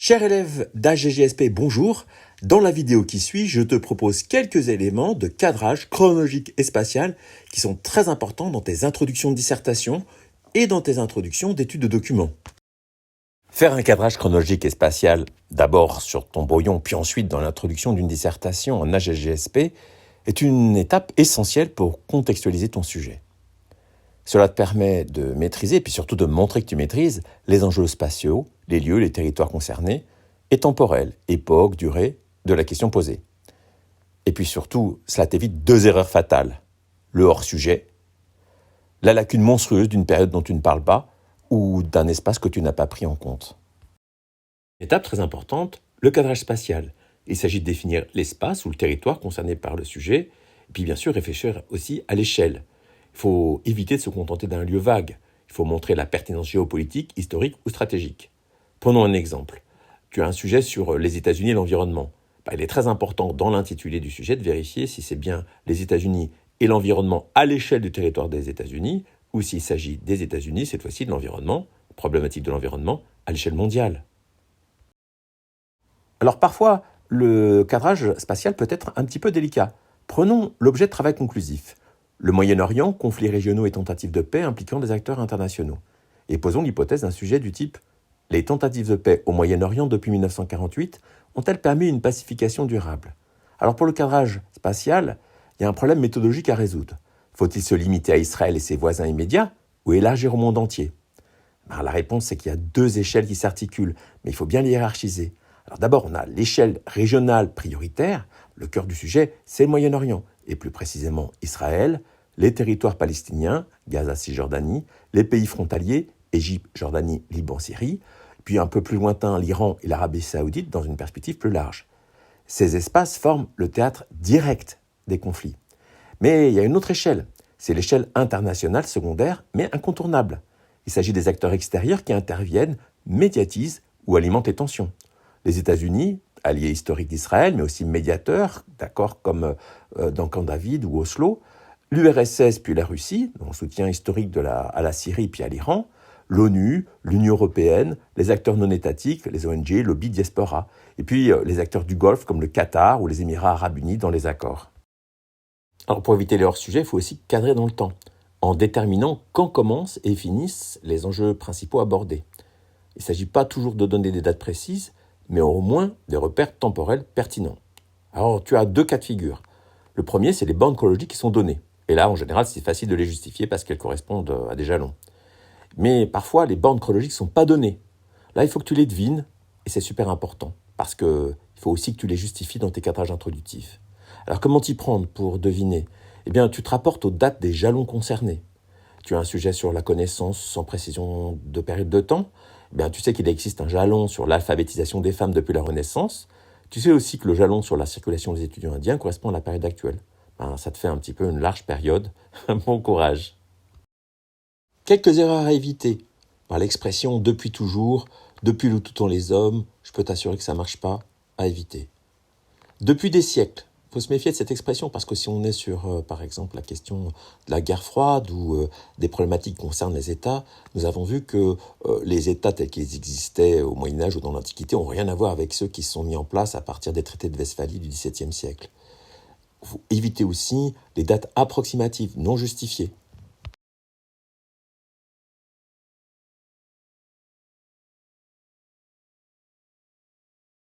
Chers élèves d'AGGSP, bonjour. Dans la vidéo qui suit, je te propose quelques éléments de cadrage chronologique et spatial qui sont très importants dans tes introductions de dissertation et dans tes introductions d'études de documents. Faire un cadrage chronologique et spatial, d'abord sur ton brouillon, puis ensuite dans l'introduction d'une dissertation en AGGSP, est une étape essentielle pour contextualiser ton sujet. Cela te permet de maîtriser, puis surtout de montrer que tu maîtrises, les enjeux spatiaux, les lieux, les territoires concernés, et temporels, époque, durée, de la question posée. Et puis surtout, cela t'évite deux erreurs fatales. Le hors-sujet, la lacune monstrueuse d'une période dont tu ne parles pas, ou d'un espace que tu n'as pas pris en compte. Étape très importante, le cadrage spatial. Il s'agit de définir l'espace ou le territoire concerné par le sujet, et puis bien sûr réfléchir aussi à l'échelle. Il faut éviter de se contenter d'un lieu vague. Il faut montrer la pertinence géopolitique, historique ou stratégique. Prenons un exemple. Tu as un sujet sur les États-Unis et l'environnement. Il est très important dans l'intitulé du sujet de vérifier si c'est bien les États-Unis et l'environnement à l'échelle du territoire des États-Unis ou s'il s'agit des États-Unis, cette fois-ci de l'environnement, problématique de l'environnement, à l'échelle mondiale. Alors parfois, le cadrage spatial peut être un petit peu délicat. Prenons l'objet de travail conclusif. Le Moyen-Orient, conflits régionaux et tentatives de paix impliquant des acteurs internationaux. Et posons l'hypothèse d'un sujet du type « Les tentatives de paix au Moyen-Orient depuis 1948 ont-elles permis une pacification durable ?» Alors pour le cadrage spatial, il y a un problème méthodologique à résoudre. Faut-il se limiter à Israël et ses voisins immédiats ou élargir au monde entier ? La réponse c'est qu'il y a deux échelles qui s'articulent, mais il faut bien les hiérarchiser. Alors d'abord, on a l'échelle régionale prioritaire. Le cœur du sujet, c'est le Moyen-Orient, et plus précisément Israël, les territoires palestiniens, Gaza, Cisjordanie, les pays frontaliers, Égypte, Jordanie, Liban, Syrie, puis un peu plus lointain, l'Iran et l'Arabie saoudite dans une perspective plus large. Ces espaces forment le théâtre direct des conflits. Mais il y a une autre échelle, c'est l'échelle internationale secondaire, mais incontournable. Il s'agit des acteurs extérieurs qui interviennent, médiatisent ou alimentent les tensions. Les États-Unis, alliés historiques d'Israël, mais aussi médiateurs, d'accords comme dans Camp David ou Oslo, l'URSS puis la Russie, en soutien historique à la Syrie puis à l'Iran, l'ONU, l'Union européenne, les acteurs non étatiques, les ONG, lobby, diaspora, et puis les acteurs du Golfe comme le Qatar ou les Émirats arabes unis dans les accords. Alors pour éviter les hors-sujets, il faut aussi cadrer dans le temps, en déterminant quand commencent et finissent les enjeux principaux abordés. Il ne s'agit pas toujours de donner des dates précises, mais au moins des repères temporels pertinents. Alors tu as deux cas de figure. Le premier, c'est les bornes chronologiques qui sont données. Et là, en général, c'est facile de les justifier parce qu'elles correspondent à des jalons. Mais parfois, les bornes chronologiques ne sont pas données. Là, il faut que tu les devines, et c'est super important, parce qu'il faut aussi que tu les justifies dans tes cadrages introductifs. Alors, comment t'y prendre pour deviner ? Eh bien, tu te rapportes aux dates des jalons concernés. Tu as un sujet sur la connaissance sans précision de période de temps. Eh bien, tu sais qu'il existe un jalon sur l'alphabétisation des femmes depuis la Renaissance. Tu sais aussi que le jalon sur la circulation des étudiants indiens correspond à la période actuelle. Ça te fait un petit peu une large période. Bon courage. Quelques erreurs à éviter. L'expression « depuis toujours »,« depuis le tout temps les hommes », je peux t'assurer que ça ne marche pas, à éviter. Depuis des siècles. Il faut se méfier de cette expression parce que si on est sur, par exemple, la question de la guerre froide ou des problématiques qui concernent les États, nous avons vu que les États tels qu'ils existaient au Moyen-Âge ou dans l'Antiquité n'ont rien à voir avec ceux qui se sont mis en place à partir des traités de Westphalie du XVIIe siècle. Il faut éviter aussi les dates approximatives, non justifiées.